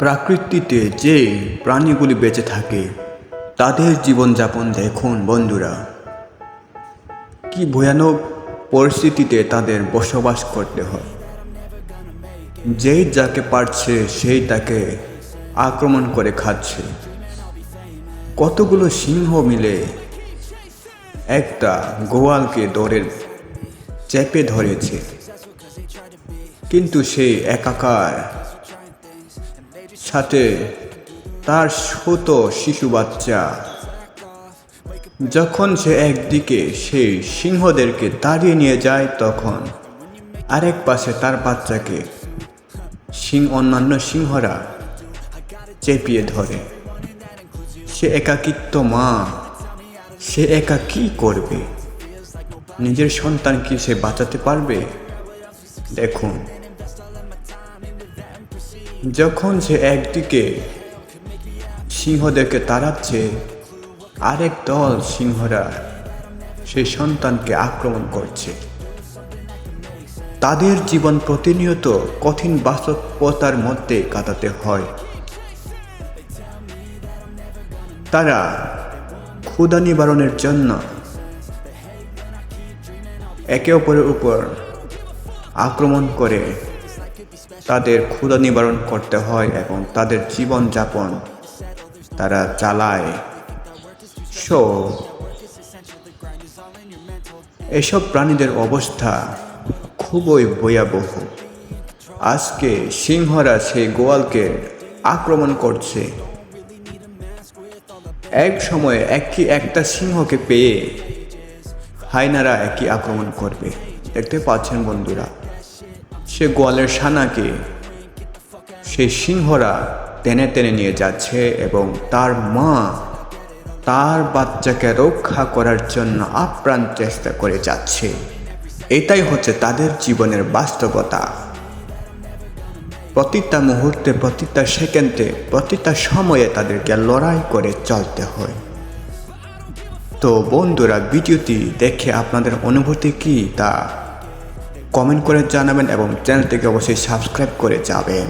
প্রকৃতিতে যে প্রাণীগুলি বেঁচে থাকে তাদের জীবনযাপন দেখুন বন্ধুরা, কি ভয়ানক পরিস্থিতিতে তাদের বসবাস করতে হয়। যেই যাকে পারছে সেই তাকে আক্রমণ করে খাচ্ছে। কতগুলো সিংহ মিলে একটা গোয়ালকে চেপে ধরেছে, কিন্তু সেই একাকার সাথে তার ছোট শিশু বাচ্চা। যখন সে একদিকে সেই সিংহদেরকে তাড়িয়ে নিয়ে যায়, তখন আরেক পাশে তার বাচ্চাকে অন্যান্য সিংহরা চেপিয়ে ধরে। সে একাকিত্ব মা, সে একা কি করবে? নিজের সন্তান কি সে বাঁচাতে পারবে? দেখুন, যখন সে একদিকে সিংহদেরকে তাড়াচ্ছে, আরেক দল সিংহরা সেই সন্তানকে আক্রমণ করছে। তাদের জীবন প্রতিনিয়ত কঠিন বাস্তবতার মধ্যে কাটাতে হয়। তারা ক্ষুধা নিবারণের জন্য একে অপরের উপর আক্রমণ করে তাদের ক্ষুধা নিবারণ করতে হয় এবং তাদের জীবন যাপন তারা চালায়। এসব প্রাণীদের অবস্থা খুবই ভয়াবহ। আজকে সিংহরা সেই গোয়ালকে আক্রমণ করছে। এক সময়ে একটা সিংহকে পেয়ে হায়নারা একই আক্রমণ করবে। দেখতে পাচ্ছেন বন্ধুরা, সে গোয়ালের ছানাকে সেই সিংহরা টেনে টেনে নিয়ে যাচ্ছে এবং তার মা তার বাচ্চাকে রক্ষা করার জন্য আপ্রাণ চেষ্টা করে যাচ্ছে। এটাই হচ্ছে তাদের জীবনের বাস্তবতা। প্রতিটা মুহূর্তে, প্রতিটা সেকেন্ডে, প্রতিটা সময়ে তাদেরকে লড়াই করে চলতে হয়। তো বন্ধুরা, ভিডিওটি দেখে আপনাদের অনুভূতি কি তা কমেন্ট করে জানাবেন এবং চ্যানেলটিকে অবশ্যই সাবস্ক্রাইব করে যাবেন।